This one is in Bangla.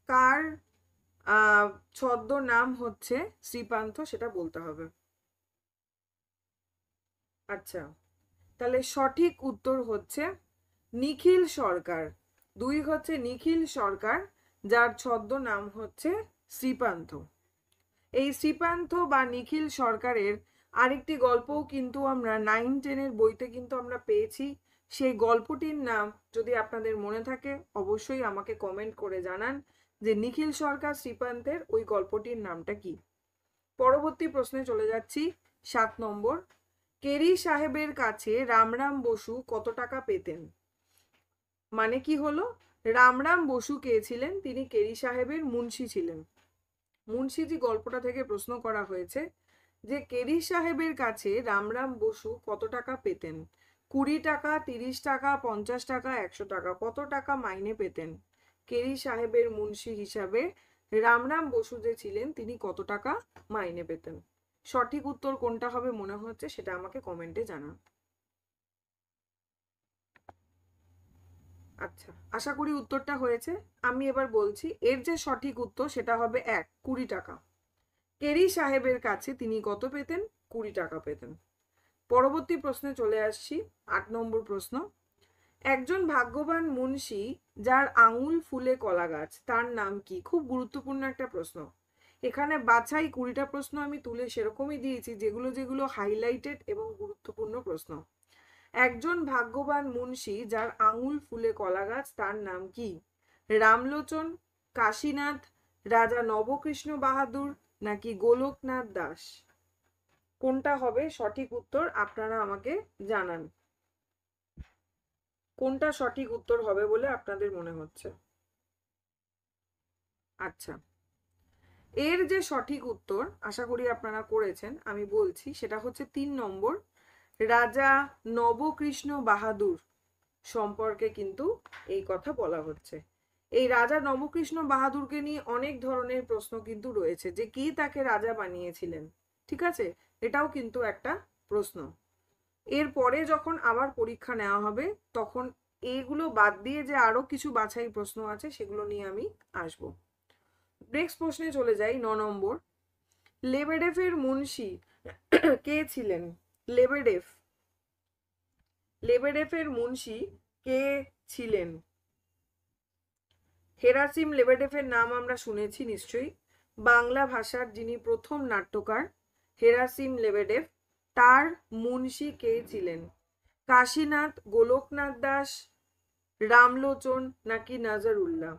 কার ছদ্ম নাম হচ্ছে শ্রীপান্থ সেটা বলতে হবে। আচ্ছা, তাহলে সঠিক উত্তর হচ্ছে নিখিল সরকার। 2 হচ্ছে নিখিল সরকার, যার ছদ্ম নাম হচ্ছে শ্রীপান্থ। এই শ্রীপান্থ বা নিখিল সরকারের আরেকটি গল্পও কিন্তু আমরা 9-10 বইতে কিন্তু আমরা পেয়েছি। সেই গল্পটির নাম যদি আপনাদের মনে থাকে অবশ্যই আমাকে কমেন্ট করে জানান যে নিখিল সরকার শ্রীপান্তের ওই গল্পটির নামটা কি। পরবর্তী প্রশ্নে চলে যাচ্ছি, 7 নম্বর। কেরি সাহেবের কাছে রামরাম বসু কত টাকা পেতেন? মানে কি হলো, রামরাম বসু কে ছিলেন? তিনি কেরি সাহেবের মুন্সি ছিলেন। মুন্সিজি গল্পটা থেকে প্রশ্ন করা হয়েছে যে কেরি সাহেবের কাছে রামরাম বসু কত টাকা পেতেন? 20 টাকা, 30 টাকা, 50 টাকা, 100 টাকা, কত টাকা মাইনে পেতেন কেরি সাহেবের মুন্সি হিসাবে রামরাম বসু যে ছিলেন তিনি কত টাকা মাইনে পেতেন? সঠিক উত্তর কোনটা হবে মনে হচ্ছে সেটা আমাকে কমেন্টে জানান। আচ্ছা, আশা করি উত্তরটা হয়েছে। আমি এবার বলছি, এর যে সঠিক উত্তর সেটা হবে 1, 20 টাকা। কেরি সাহেবের কাছে তিনি কত পেতেন? 20 টাকা পেতেন। পরবর্তী প্রশ্নে চলে আসছি, 8 নম্বর প্রশ্ন। একজন ভাগ্যবান মুন্সি যার আঙুল ফুলে কলা গাছ, তার নাম কি? খুব গুরুত্বপূর্ণ একটা প্রশ্ন। এখানে বাছাই 20টা প্রশ্ন আমি তুলে সেরকমই দিয়েছি যেগুলো যেগুলো হাইলাইটেড এবং গুরুত্বপূর্ণ প্রশ্ন। একজন ভাগ্যবান মুন্সি যার আঙুল ফুলে কলা গাছ, তার নাম কি? রামলোচন, কাশীনাথ, রাজা নবকৃষ্ণ বাহাদুর, নাকি গোলকনাথ দাস? কোনটা হবে সঠিক উত্তর আপনারা আমাকে জানান। কোনটা সঠিক উত্তর হবে বলে আপনাদের মনে হচ্ছে? আচ্ছা, এর যে সঠিক উত্তর আশা করি আপনারা করেছেন, আমি বলছি সেটা হচ্ছে 3 নম্বর। রাজা নবকৃষ্ণ বাহাদুর সম্পর্কে কিন্তু এই কথা বলা হচ্ছে। এই রাজা নবকৃষ্ণ বাহাদুরকে নিয়ে অনেক ধরনের প্রশ্ন কিন্তু রয়েছে যে কে তাকে রাজা বানিয়েছিলেন। ঠিক আছে, এটাও কিন্তু একটা প্রশ্ন। এরপরে যখন আবার পরীক্ষা নেওয়া হবে তখন এইগুলো বাদ দিয়ে যে আরো কিছু বাছাই প্রশ্ন আছে সেগুলো নিয়ে আমি আসব। নেক্সট প্রশ্নে চলে যাই, 9 নম্বর। লেবেডেফের মুন্সি কে ছিলেন? লেবেডেফ, লেবেডেফের মুন্সি কে ছিলেন? হেরাসিম লেবেডেফের নাম আমরা শুনেছি নিশ্চয়ই। বাংলা ভাষার যিনি প্রথম নাট্যকার হেরাসিম লেবেডেফ, তার মুন্সি কে ছিলেন? কাশীনাথ, গোলকনাথ দাস, রামলোচন, নাকি নাজারুল্লাহ?